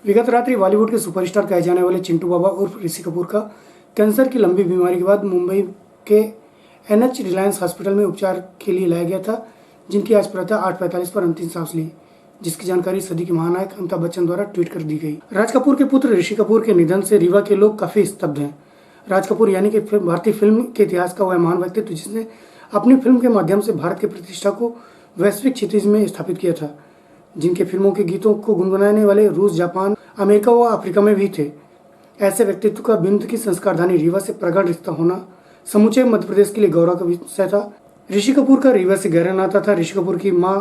विगत रात्रि बॉलीवुड के सुपरस्टार कहे जाने वाले चिंटू बाबा उर्फ ऋषि कपूर का कैंसर की लंबी बीमारी के बाद मुंबई के एनएच रिलायंस हॉस्पिटल में उपचार के लिए लाया गया था, जिनकी आज प्रातः 8:45 पर अंतिम सांस ली, जिसकी जानकारी सदी के महानायक अमिताभ बच्चन द्वारा ट्वीट कर दी गई। राज कपूर के पुत्र ऋषि कपूर के निधन से रीवा के लोग काफी स्तब्ध हैं। राज कपूर यानी कि भारतीय फिल्म के इतिहास का वह महान व्यक्तित्व जिसने अपनी फिल्म के माध्यम से भारत की प्रतिष्ठा को वैश्विक क्षितिज में स्थापित किया था, जिनके फिल्मों के गीतों को गुनगुनाने वाले रूस, जापान, अमेरिका व अफ्रीका में भी थे। ऐसे व्यक्तित्व का बिंद की संस्कारधानी रीवा से प्रगाढ़ रिश्ता होना समूचे मध्य प्रदेश के लिए गौरव का विषय था। ऋषि कपूर का रीवा से गहरा नाता था। ऋषि कपूर की मां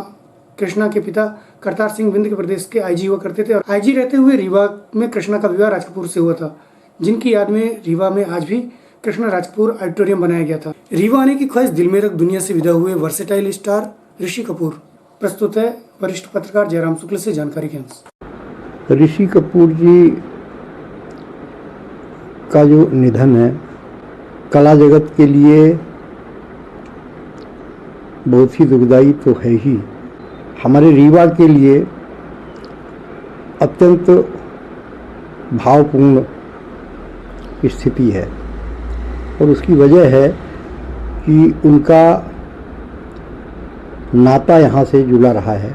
कृष्णा के पिता करतार सिंह विंध्य के प्रदेश के आईजी हुआ करते थे और आईजी रहते हुए रीवा में कृष्णा का विवाह राज कपूर से हुआ था, जिनकी याद में रीवा में आज भी कृष्णा राज कपूर ऑडिटोरियम बनाया गया था। रीवा आने की ख्वाहिश दिल में रख दुनिया से विदा हुए वर्सेटाइल स्टार ऋषि कपूर। प्रस्तुत है वरिष्ठ पत्रकार जयराम शुक्ल से जानकारी के अनुसार। ऋषि कपूर जी का जो निधन है कला जगत के लिए बहुत ही दुखदाई तो है ही, हमारे रीवा के लिए अत्यंत भावपूर्ण स्थिति है और उसकी वजह है कि उनका नाता यहाँ से जुड़ा रहा है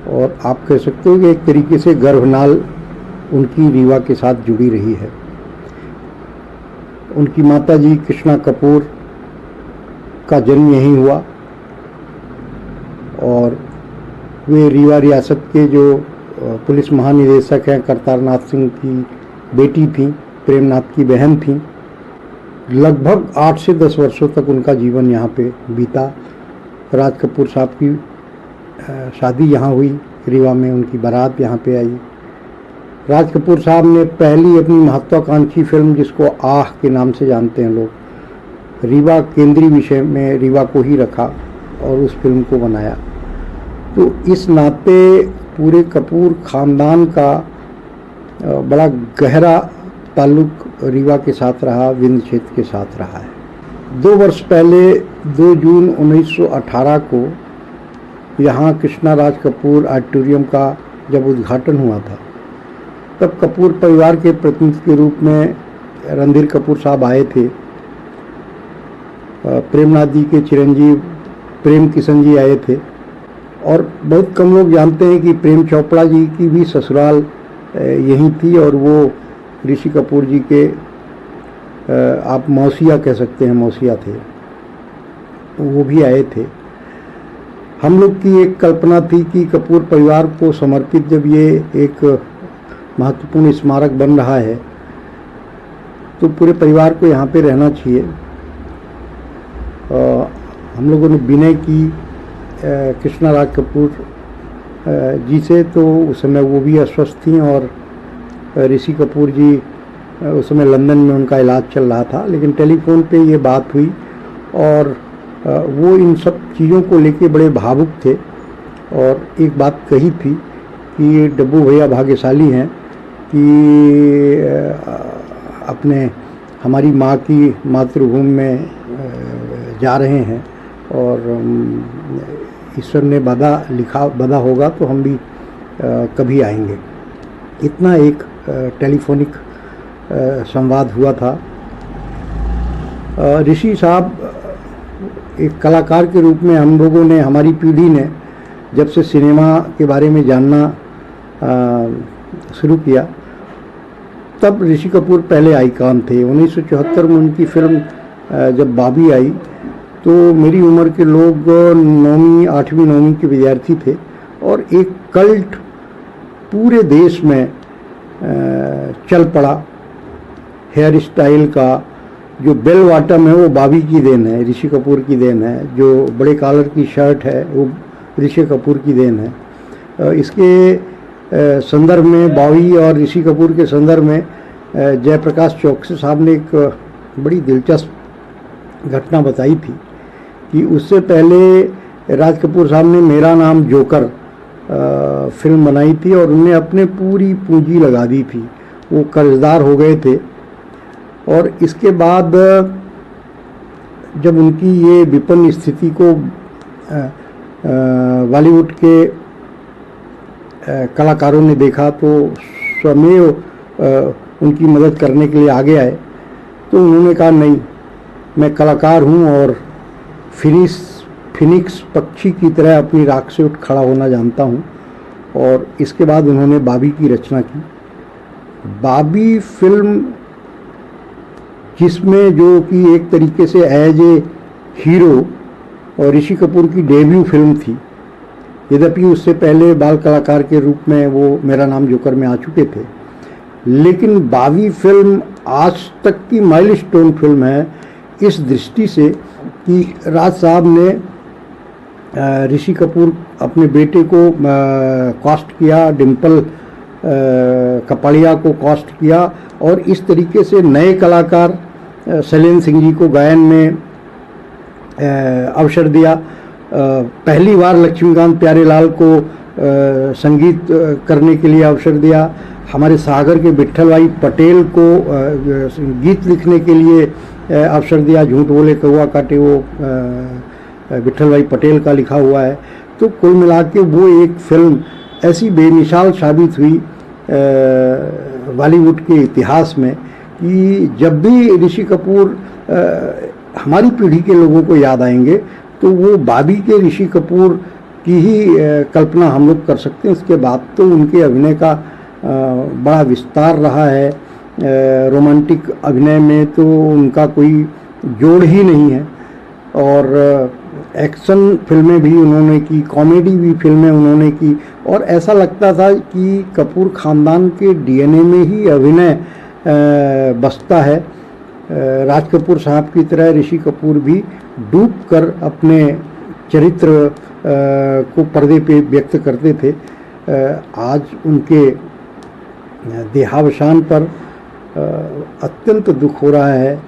और आप कह सकते हो कि एक तरीके से गर्भनाल उनकी रीवा के साथ जुड़ी रही है। उनकी माताजी कृष्णा कपूर का जन्म यहीं हुआ और वे रीवा रियासत के जो पुलिस महानिदेशक हैं करतार नाथ सिंह की बेटी थीं, प्रेमनाथ की बहन थीं। लगभग 8 से 10 वर्षों तक उनका जीवन यहाँ पे बीता। राज कपूर साहब की शादी यहाँ हुई रीवा में, उनकी बारात यहाँ पे आई। राज कपूर साहब ने पहली अपनी महत्वाकांक्षी फिल्म, जिसको आह के नाम से जानते हैं लोग, रीवा केंद्रीय विषय में रीवा को ही रखा और उस फिल्म को बनाया। तो इस नाते पूरे कपूर खानदान का बड़ा गहरा ताल्लुक रीवा के साथ रहा, विंध्य क्षेत्र के साथ रहा है। 2 वर्ष पहले 2 जून 1918 को यहाँ कृष्णा राज कपूर ऑडिटोरियम का जब उद्घाटन हुआ था, तब कपूर परिवार के प्रतिनिधि के रूप में रणधीर कपूर साहब आए थे। प्रेमनाथ जी के चिरंजीव प्रेम किशन जी आए थे और बहुत कम लोग जानते हैं कि प्रेम चोपड़ा जी की भी ससुराल यहीं थी और वो ऋषि कपूर जी के आप मौसिया कह सकते हैं, मौसिया थे, वो भी आए थे। हम लोग की एक कल्पना थी कि कपूर परिवार को समर्पित जब ये एक महत्वपूर्ण स्मारक बन रहा है तो पूरे परिवार को यहाँ पे रहना चाहिए। हम लोगों ने विनय की कृष्णा राज कपूर जी से, तो उस समय वो भी अस्वस्थ थी और ऋषि कपूर जी उस समय लंदन में उनका इलाज चल रहा था, लेकिन टेलीफोन पे ये बात हुई और वो इन सब चीज़ों को लेके बड़े भावुक थे और एक बात कही थी कि डब्बू भैया भाग्यशाली हैं कि अपने हमारी माँ की मातृभूमि में जा रहे हैं और ईश्वर ने बधा होगा तो हम भी कभी आएंगे। इतना एक टेलीफोनिक संवाद हुआ था। ऋषि साहब एक कलाकार के रूप में हम लोगों ने, हमारी पीढ़ी ने जब से सिनेमा के बारे में जानना शुरू किया, तब ऋषि कपूर पहले आइकॉन थे। 1974 में उनकी फिल्म जब बाबी आई तो मेरी उम्र के लोग 9वीं 8वीं 9वीं के विद्यार्थी थे और एक कल्ट पूरे देश में चल पड़ा। हेयर स्टाइल का जो बेल बॉटम है वो बॉबी की देन है, ऋषि कपूर की देन है। जो बड़े कॉलर की शर्ट है वो ऋषि कपूर की देन है। इसके संदर्भ में बॉबी और ऋषि कपूर के संदर्भ में जयप्रकाश चौकसी साहब ने एक बड़ी दिलचस्प घटना बताई थी कि उससे पहले राज कपूर साहब ने मेरा नाम जोकर फिल्म बनाई थी और उन्हें अपने पूरी पूंजी लगा दी थी, वो कर्जदार हो गए थे। और इसके बाद जब उनकी ये विपन्न स्थिति को बॉलीवुड के कलाकारों ने देखा तो स्वमेव उनकी मदद करने के लिए आगे आए। तो उन्होंने कहा नहीं, मैं कलाकार हूँ और फिनिक्स पक्षी की तरह अपनी राख से उठ खड़ा होना जानता हूँ। और इसके बाद उन्होंने बाबी की रचना की। बाबी फिल्म, जिसमें जो कि एक तरीके से एज ए हीरो और ऋषि कपूर की डेब्यू फिल्म थी, यद्यपि उससे पहले बाल कलाकार के रूप में वो मेरा नाम जोकर में आ चुके थे, लेकिन बाबी फिल्म आज तक की माइलस्टोन फिल्म है इस दृष्टि से कि राज साहब ने ऋषि कपूर अपने बेटे को कास्ट किया, डिम्पल कपाड़िया को कास्ट किया और इस तरीके से नए कलाकार शैलेंद्र सिंह जी को गायन में अवसर दिया। पहली बार लक्ष्मीकांत प्यारेलाल को संगीत करने के लिए अवसर दिया। हमारे सागर के विट्ठल भाई पटेल को गीत लिखने के लिए अवसर दिया। झूठ बोले कौआ काटे वो विट्ठल भाई पटेल का लिखा हुआ है। तो कुल मिला के वो एक फिल्म ऐसी बेमिसाल साबित हुई बॉलीवुड के इतिहास में कि जब भी ऋषि कपूर हमारी पीढ़ी के लोगों को याद आएंगे तो वो बाबी के ऋषि कपूर की ही कल्पना हम लोग कर सकते हैं। उसके बाद तो उनके अभिनय का बड़ा विस्तार रहा है। रोमांटिक अभिनय में तो उनका कोई जोड़ ही नहीं है और एक्शन फिल्में भी उन्होंने की, कॉमेडी भी फिल्में उन्होंने की और ऐसा लगता था कि कपूर ख़ानदान के डीएनए में ही अभिनय बसता है। राज कपूर साहब की तरह ऋषि कपूर भी डूब कर अपने चरित्र को पर्दे पे व्यक्त करते थे। आज उनके देहावसान पर अत्यंत दुख हो रहा है।